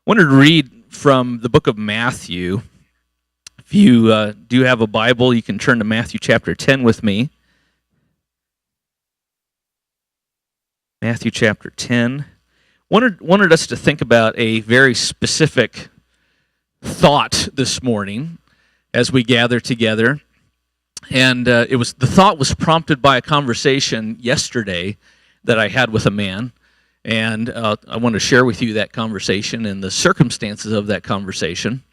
wanted to read from the book of Matthew. If you do have a Bible, you can turn to Matthew chapter 10 with me. Matthew chapter 10. Wanted us to think about a very specific thought this morning as we gather together. And the thought was prompted by a conversation yesterday that I had with a man. And I want to share with you that conversation and the circumstances of that conversation.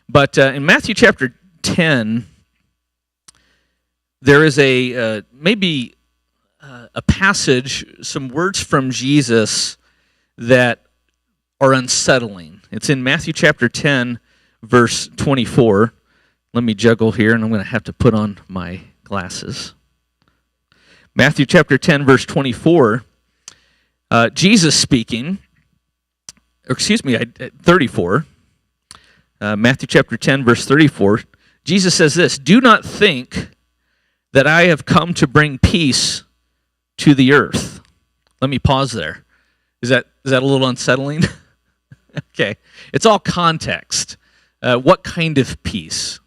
But in Matthew chapter 10, there is a passage, some words from Jesus that are unsettling. It's in Matthew chapter 10, verse 24. Let me juggle here, and I'm going to have to put on my glasses. Matthew chapter 10, verse 24. Jesus speaking, 34, Matthew chapter 10, verse 34, Jesus says this, "Do not think that I have come to bring peace to the earth." Let me pause there. Is that a little unsettling? Okay. It's all context. What kind of peace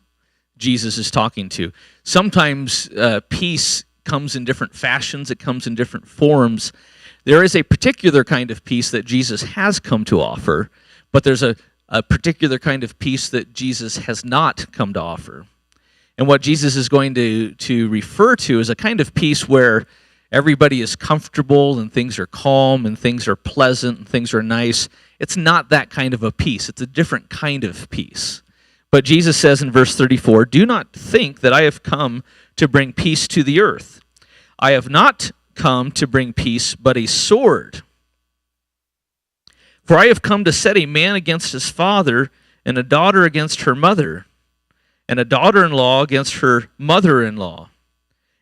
Jesus is talking to? Sometimes peace comes in different fashions. It comes in different forms. There is a particular kind of peace that Jesus has come to offer, but there's a particular kind of peace that Jesus has not come to offer. And what Jesus is going to refer to is a kind of peace where everybody is comfortable and things are calm and things are pleasant and things are nice. It's not that kind of a peace. It's a different kind of peace. But Jesus says in verse 34, "Do not think that I have come to bring peace to the earth. I have not come to bring peace, but a sword. For I have come to set a man against his father, and a daughter against her mother, and a daughter-in-law against her mother-in-law.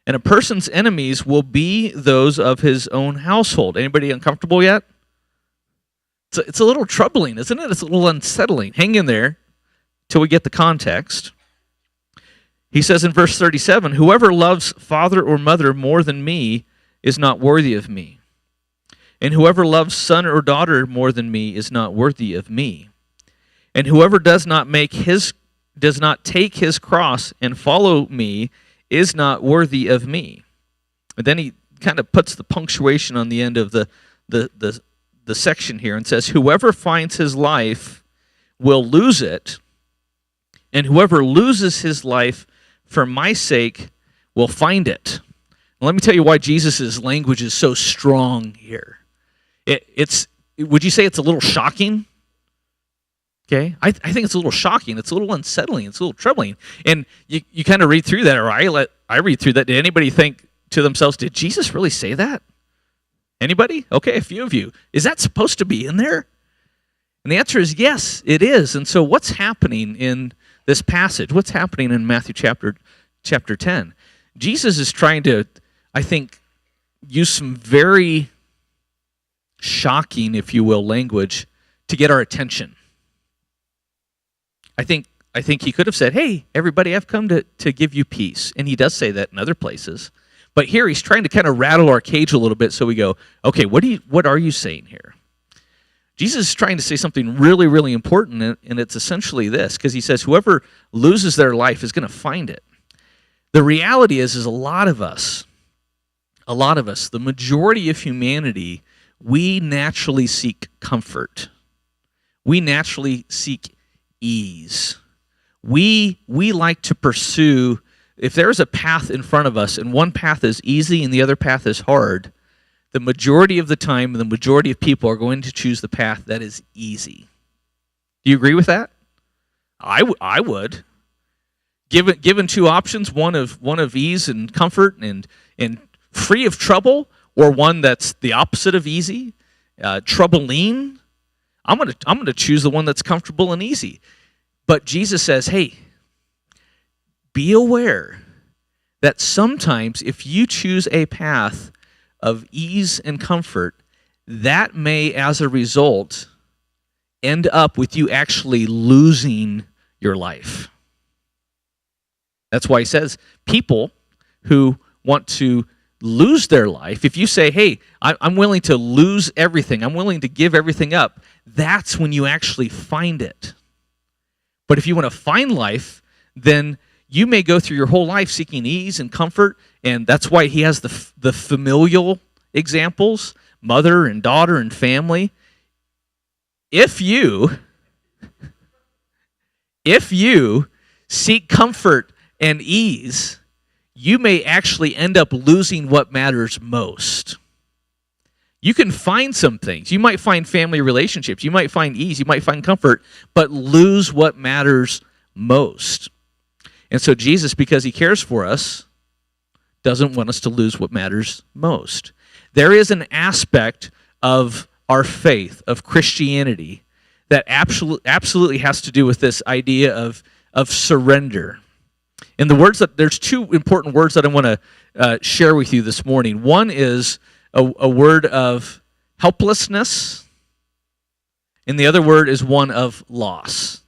And a person's enemies will be those of his own household." Anybody uncomfortable yet? It's a little troubling, isn't it? It's a little unsettling. Hang in there till we get the context. He says in verse 37, "Whoever loves father or mother more than me is not worthy of me. And whoever loves son or daughter more than me is not worthy of me. And whoever does not take his cross and follow me is not worthy of me." And then he kind of puts the punctuation on the end of the section here and says, "Whoever finds his life will lose it, and whoever loses his life for my sake will find it." Let me tell you why Jesus' language is so strong here. Would you say it's a little shocking? Okay, I think it's a little shocking. It's a little unsettling. It's a little troubling. And you kind of read through that, or I read through that. Did anybody think to themselves, did Jesus really say that? Anybody? Okay, a few of you. Is that supposed to be in there? And the answer is yes, it is. And so what's happening in this passage? What's happening in Matthew chapter 10? Jesus is trying to, I think, use some very shocking, if you will, language to get our attention. I think he could have said, "Hey, everybody, I've come to give you peace." And he does say that in other places. But here he's trying to kind of rattle our cage a little bit so we go, okay, what are you saying here? Jesus is trying to say something really, really important, and it's essentially this, because he says whoever loses their life is going to find it. The reality is a lot of us, the majority of humanity, we naturally seek comfort. We naturally seek ease. We like to pursue, if there's a path in front of us and one path is easy and the other path is hard, the majority of the time, the majority of people are going to choose the path that is easy. Do you agree with that? I would. Given two options, one of ease and comfort and free of trouble, or one that's the opposite of easy, troubling, I'm gonna choose the one that's comfortable and easy. But Jesus says, hey, be aware that sometimes if you choose a path of ease and comfort, that may, as a result, end up with you actually losing your life. That's why he says people who want to lose their life, if you say, hey, I'm willing to lose everything, I'm willing to give everything up, that's when you actually find it. But if you want to find life, then you may go through your whole life seeking ease and comfort, and that's why he has the familial examples, mother and daughter and family. If you seek comfort and ease, you may actually end up losing what matters most. You can find some things. You might find family relationships. You might find ease. You might find comfort, but lose what matters most. And so Jesus, because he cares for us, doesn't want us to lose what matters most. There is an aspect of our faith, of Christianity, that absolutely has to do with this idea of surrender. And there's two important words that I want to share with you this morning. One is a word of helplessness, and the other word is one of loss.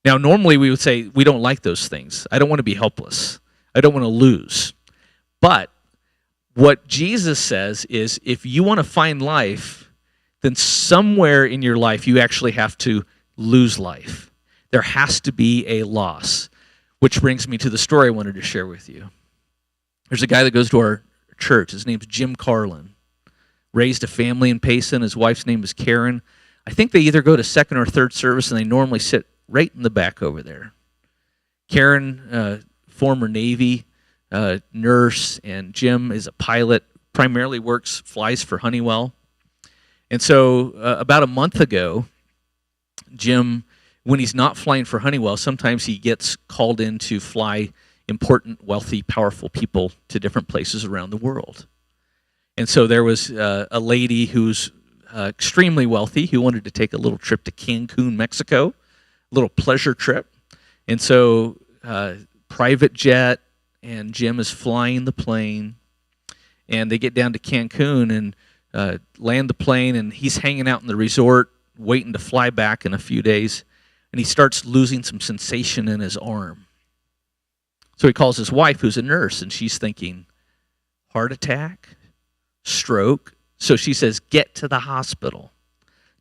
Now, normally we would say we don't like those things. I don't want to be helpless. I don't want to lose. But what Jesus says is if you want to find life, then somewhere in your life you actually have to lose life. There has to be a loss, which brings me to the story I wanted to share with you. There's a guy that goes to our church. His name's Jim Carlin. Raised a family in Payson. His wife's name is Karen. I think they either go to second or third service, and they normally sit right in the back over there. Karen, former Navy nurse, and Jim is a pilot, primarily flies for Honeywell. And so about a month ago, Jim, when he's not flying for Honeywell, sometimes he gets called in to fly important, wealthy, powerful people to different places around the world. And so there was a lady who's extremely wealthy who wanted to take a little trip to Cancun, Mexico, a little pleasure trip. And so private jet, and Jim is flying the plane, and they get down to Cancun and land the plane, and he's hanging out in the resort waiting to fly back in a few days, and he starts losing some sensation in his arm. So he calls his wife, who's a nurse, and she's thinking, heart attack, stroke. So she says, get to the hospital.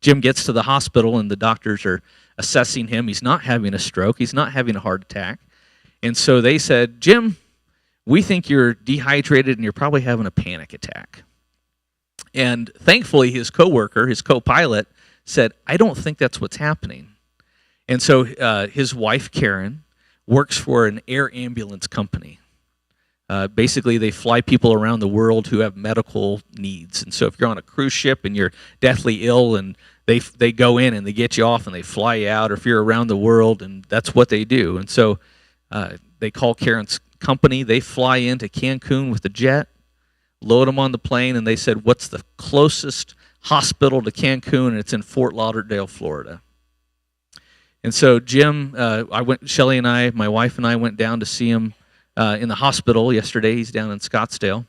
Jim gets to the hospital, and the doctors are assessing him. He's not having a stroke. He's not having a heart attack. And so they said, Jim, we think you're dehydrated and you're probably having a panic attack. And thankfully, his coworker, his co-pilot, said, I don't think that's what's happening. And so his wife, Karen, works for an air ambulance company. Basically, they fly people around the world who have medical needs. And so if you're on a cruise ship and you're deathly ill, and they go in and they get you off and they fly you out, or if you're around the world, and that's what they do. And so they call Karen's company. They fly into Cancun with a jet, load them on the plane, and they said, what's the closest hospital to Cancun? And it's in Fort Lauderdale, Florida. And so Jim, Shelly and I, my wife and I went down to see him in the hospital yesterday. He's down in Scottsdale.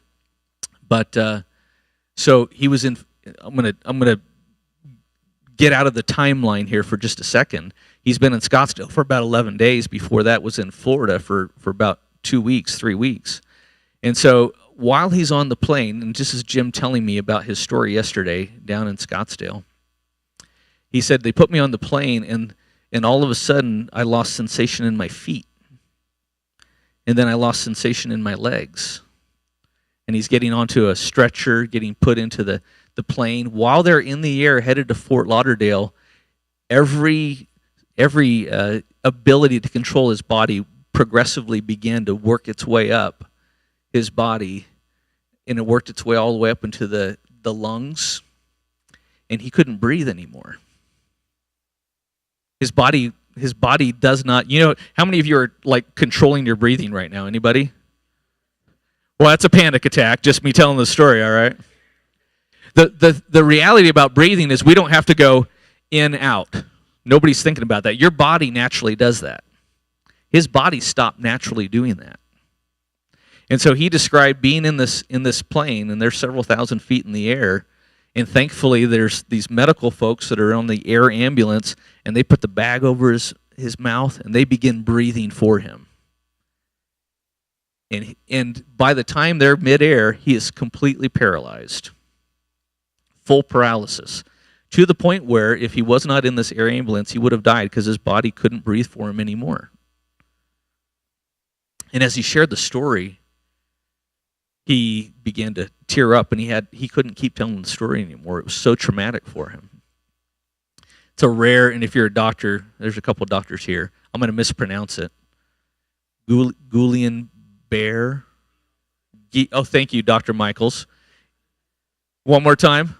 But so he was in. I'm gonna get out of the timeline here for just a second. He's been in Scottsdale for about 11 days. Before that, was in Florida for about 2 weeks, 3 weeks. And so while he's on the plane, and just as Jim telling me about his story yesterday down in Scottsdale, he said they put me on the plane, and all of a sudden I lost sensation in my feet. And then I lost sensation in my legs. And he's getting onto a stretcher, getting put into the plane. While they're in the air headed to Fort Lauderdale, every ability to control his body progressively began to work its way up his body, and it worked its way all the way up into the lungs, and he couldn't breathe anymore. His body does not, how many of you are like controlling your breathing right now? Anybody? Well, that's a panic attack, just me telling the story, all right? The reality about breathing is we don't have to go in, out. Nobody's thinking about that. Your body naturally does that. His body stopped naturally doing that. And so he described being in this plane, and they're several thousand feet in the air, and thankfully there's these medical folks that are on the air ambulance, and they put the bag over his mouth, and they begin breathing for him. And by the time they're midair, he is completely paralyzed. Full paralysis. to the point where if he was not in this air ambulance, he would have died because his body couldn't breathe for him anymore. And as he shared the story, he began to tear up, and he couldn't keep telling the story anymore. It was so traumatic for him. It's a rare, and if you're a doctor, there's a couple of doctors here. I'm going to mispronounce it. Guillain-Barré. Oh, thank you, Dr. Michaels. One more time.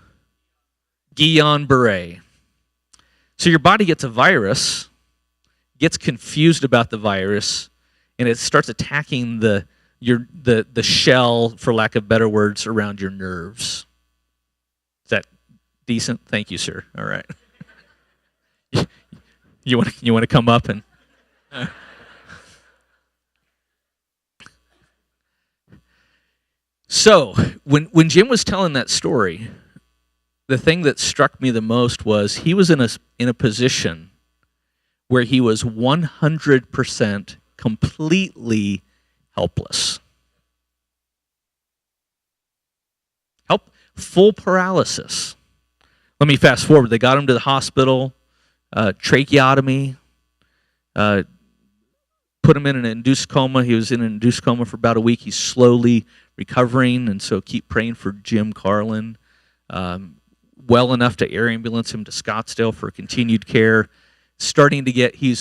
Guillain-Barré. So your body gets a virus, gets confused about the virus, and it starts attacking the shell, for lack of better words, around your nerves. Is that decent? Thank you, sir. All right. You want to come up and So when Jim was telling that story, the thing that struck me the most was he was in a position where he was 100% completely helpless. Full paralysis. Let me fast forward. They got him to the hospital, tracheotomy, put him in an induced coma. He was in an induced coma for about a week. He's slowly recovering, and so keep praying for Jim Carlin. Well enough to air ambulance him to Scottsdale for continued care. Starting to get, he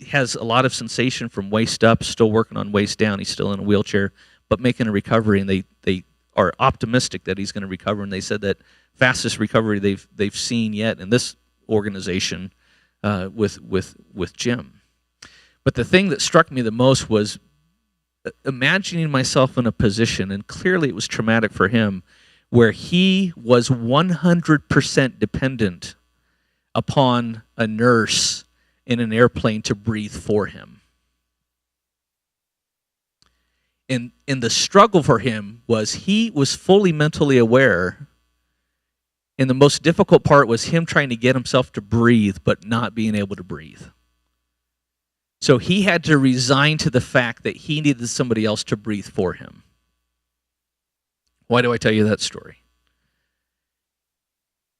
has a lot of sensation from waist up, still working on waist down. He's still in a wheelchair, but making a recovery, and they are optimistic that he's going to recover. And they said that fastest recovery they've seen yet in this organization with Jim. But the thing that struck me the most was imagining myself in a position, and clearly it was traumatic for him, where he was 100% dependent upon a nurse in an airplane to breathe for him. And the struggle for him was he was fully mentally aware, and the most difficult part was him trying to get himself to breathe but not being able to breathe. So he had to resign to the fact that he needed somebody else to breathe for him. Why do I tell you that story?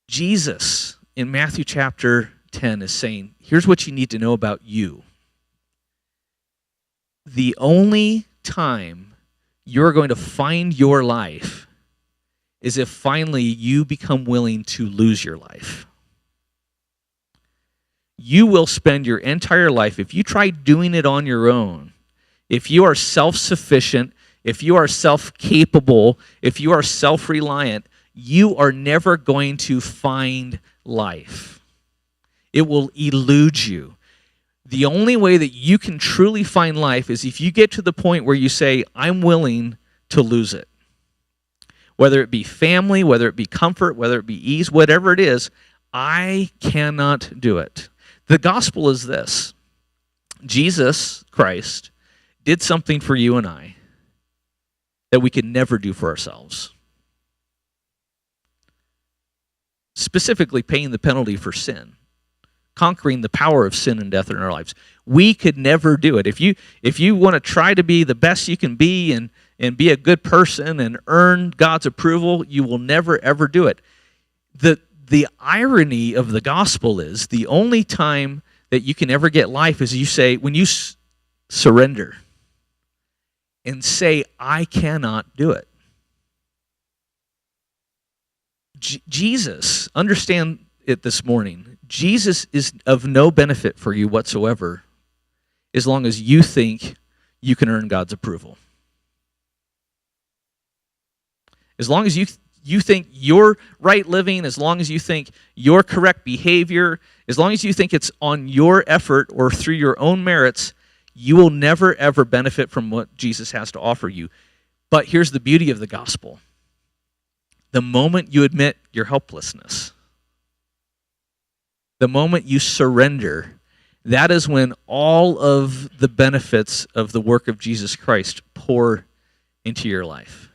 Jesus, in Matthew chapter 10, is saying, here's what you need to know about you. The only time you're going to find your life is if finally you become willing to lose your life. You will spend your entire life, if you try doing it on your own, if you are self-sufficient, if you are self-capable, if you are self-reliant, you are never going to find life. It will elude you. The only way that you can truly find life is if you get to the point where you say, I'm willing to lose it. Whether it be family, whether it be comfort, whether it be ease, whatever it is, I cannot do it. The gospel is this. Jesus Christ did something for you and I that we could never do for ourselves. Specifically, paying the penalty for sin. Conquering the power of sin and death in our lives. We could never do it. If you want to try to be the best you can be and be a good person and earn God's approval, you will never, ever do it. The irony of the gospel is the only time that you can ever get life is you say, when you surrender and say, I cannot do it. Jesus, understand it this morning, Jesus is of no benefit for you whatsoever as long as you think you can earn God's approval. As long as you think you're right living, as long as you think your correct behavior, as long as you think it's on your effort or through your own merits, you will never, ever benefit from what Jesus has to offer you. But here's the beauty of the gospel. The moment you admit your helplessness, the moment you surrender, that is when all of the benefits of the work of Jesus Christ pour into your life.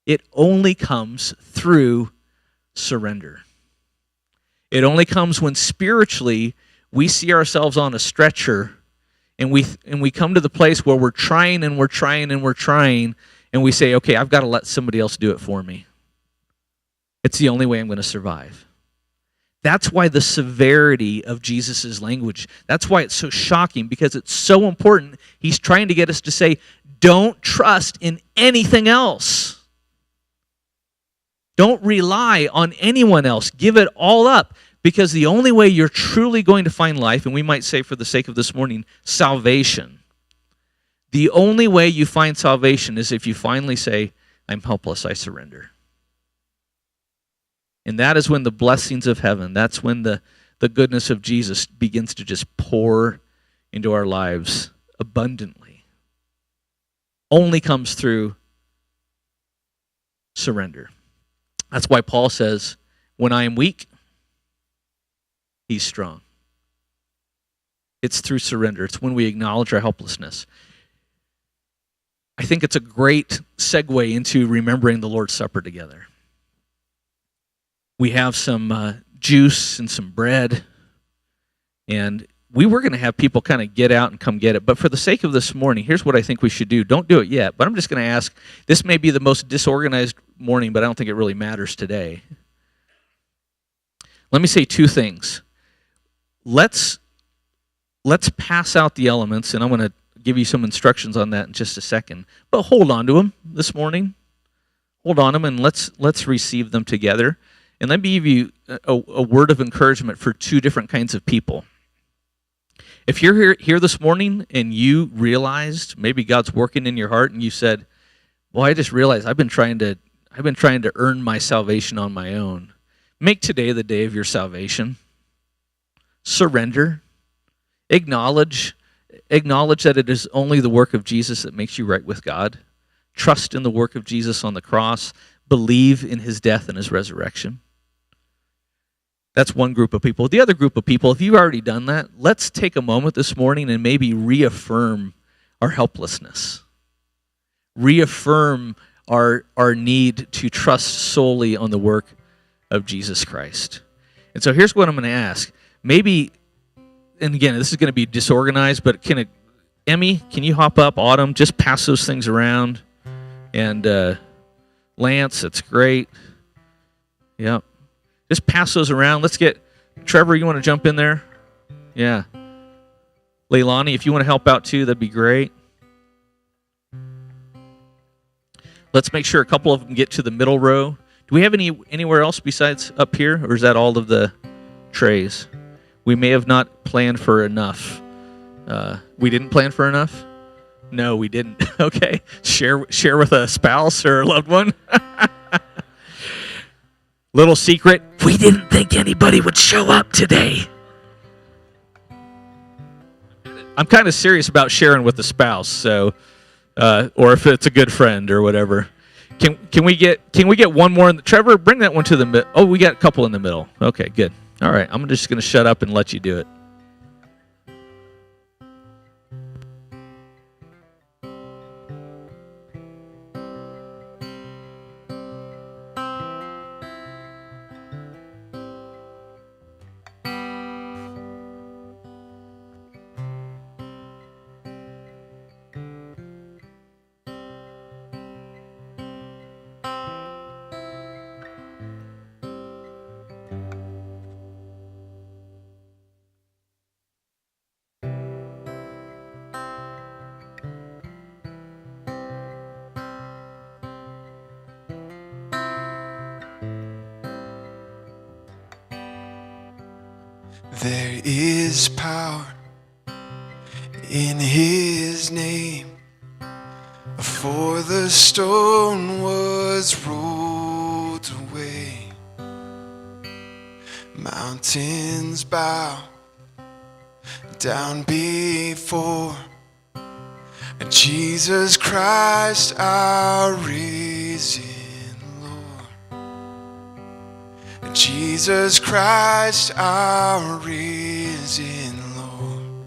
It only comes through surrender. It only comes when spiritually we see ourselves on a stretcher and we come to the place where we're trying and we're trying and we're trying and we say, okay, I've got to let somebody else do it for me. It's the only way I'm going to survive. That's why the severity of Jesus' language, that's why it's so shocking, because it's so important. He's trying to get us to say, don't trust in anything else. Don't rely on anyone else. Give it all up, because the only way you're truly going to find life, and we might say for the sake of this morning, salvation. The only way you find salvation is if you finally say, I'm helpless, I surrender. And that is when the blessings of heaven, that's when the goodness of Jesus begins to just pour into our lives abundantly. Only comes through surrender. That's why Paul says, when I am weak, he's strong. It's through surrender. It's when we acknowledge our helplessness. I think it's a great segue into remembering the Lord's Supper together. We have some juice and some bread, and we were going to have people kind of get out and come get it. But for the sake of this morning, here's what I think we should do. Don't do it yet, but I'm just going to ask. This may be the most disorganized morning, but I don't think it really matters today. Let me say two things. Let's pass out the elements, and I'm going to give you some instructions on that in just a second. But hold on to them this morning. Hold on to them, and let's receive them together. And let me give you a word of encouragement for two different kinds of people. If you're here this morning and you realized maybe God's working in your heart and you said, "Well, I just realized I've been trying to earn my salvation on my own." Make today the day of your salvation. Surrender. Acknowledge that it is only the work of Jesus that makes you right with God. Trust in the work of Jesus on the cross. Believe in his death and his resurrection. That's one group of people. The other group of people, if you've already done that, let's take a moment this morning and maybe reaffirm our helplessness. Reaffirm our need to trust solely on the work of Jesus Christ. And so here's what I'm going to ask. Maybe, and again, this is going to be disorganized, but Emmy, can you hop up? Autumn, just pass those things around. And Lance, that's great. Yep. Just pass those around. Let's get, Trevor, you want to jump in there? Yeah. Leilani, if you want to help out too, that'd be great. Let's make sure a couple of them get to the middle row. Do we have anywhere else besides up here, or is that all of the trays? We may have not planned for enough. We didn't plan for enough? No, we didn't. Okay. Share with a spouse or a loved one. Little secret, we didn't think anybody would show up today. I'm kind of serious about sharing with the spouse, so or if it's a good friend or whatever. Can we get one more? Trevor, bring that one to the middle. Oh, we got a couple in the middle. Okay, good. All right, I'm just going to shut up and let you do it. There is power in his name, for the stone was rolled away. Mountains bow down before Jesus Christ, our risen Jesus Christ, our risen Lord.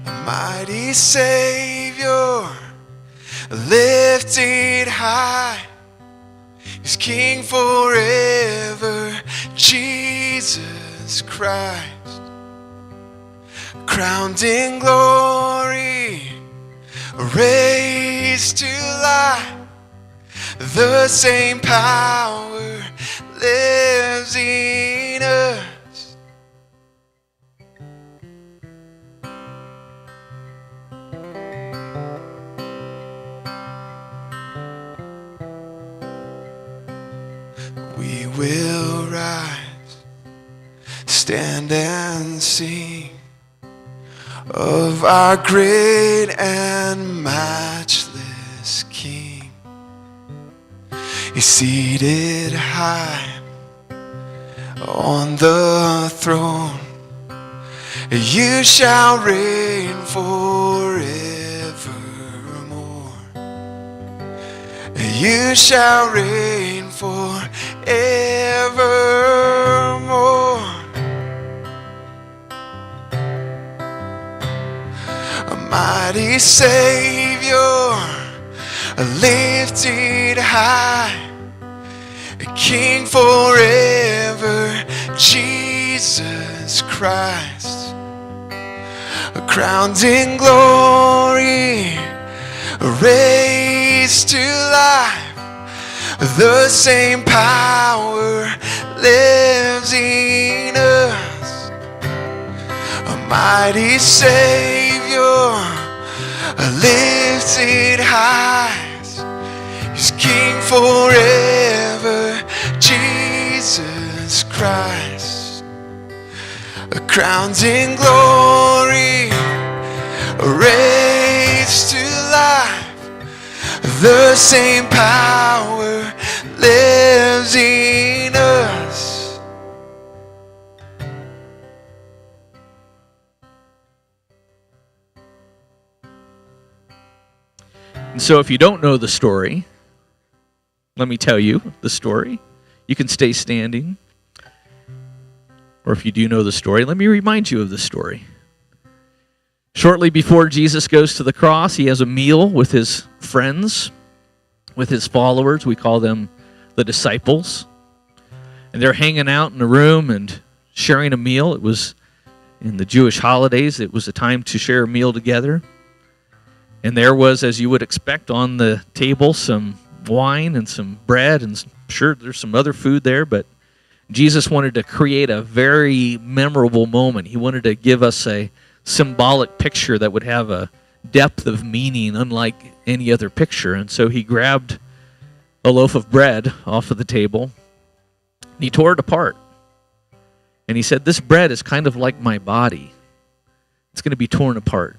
A mighty Savior, lifted high, is King forever, Jesus Christ. Crowned in glory, raised to life, the same power lives in us. We will rise, stand and sing of our great and matchless King. He's seated high on the throne. You shall reign forevermore. You shall reign forevermore. A mighty Savior, lifted high, a King forever, Jesus Christ, crowned in glory, raised to life. The same power lives in us. A mighty Savior, lifted high, He's King forever, Jesus Christ, crowned in glory, raised to life. The same power lives in us. And so if you don't know the story, let me tell you the story. You can stay standing. Or if you do know the story, let me remind you of the story. Shortly before Jesus goes to the cross, he has a meal with his friends, with his followers. We call them the disciples. And they're hanging out in a room and sharing a meal. It was in the Jewish holidays. It was a time to share a meal together. And there was, as you would expect, on the table some wine and some bread, and sure, there's some other food there, but Jesus wanted to create a very memorable moment. He wanted to give us a symbolic picture that would have a depth of meaning unlike any other picture. And so he grabbed a loaf of bread off of the table, and he tore it apart. And he said, "This bread is kind of like my body. It's going to be torn apart."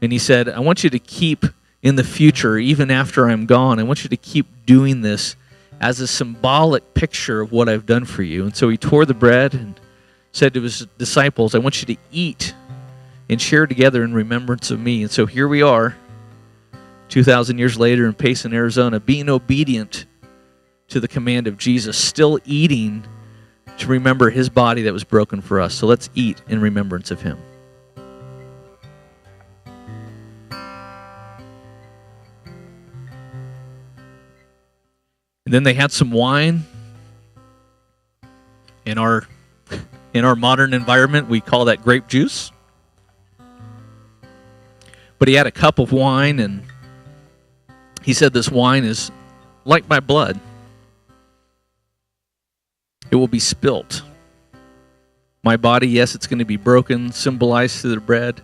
And he said, "I want you to keep in the future, even after I'm gone, I want you to keep doing this as a symbolic picture of what I've done for you." And so he tore the bread and said to his disciples, "I want you to eat and share together in remembrance of me." And so here we are, 2,000 years later in Payson, Arizona, being obedient to the command of Jesus, still eating to remember his body that was broken for us. So let's eat in remembrance of him. And then they had some wine. In our modern environment, we call that grape juice. But he had a cup of wine, and he said, "This wine is like my blood. It will be spilt. My body, yes, it's going to be broken, symbolized through the bread.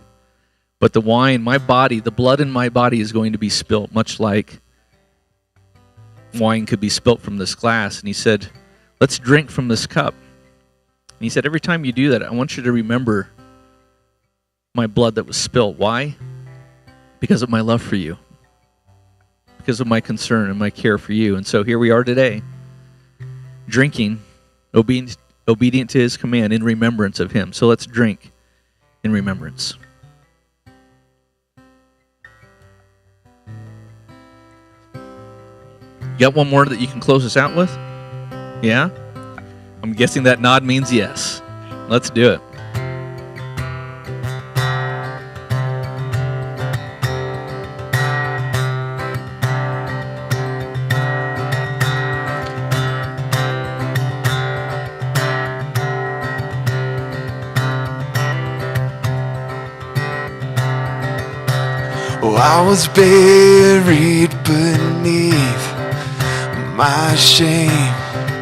But the wine, my body, the blood in my body is going to be spilt, much like wine could be spilt from this glass." And he said, "Let's drink from this cup." And he said, "Every time you do that, I want you to remember my blood that was spilt." Why? Because of my love for you. Because of my concern and my care for you. And so here we are today, drinking, obedient to his command, in remembrance of him. So let's drink in remembrance. You got one more that you can close us out with? Yeah? I'm guessing that nod means yes. Let's do it. Oh, I was buried, but beneath my shame.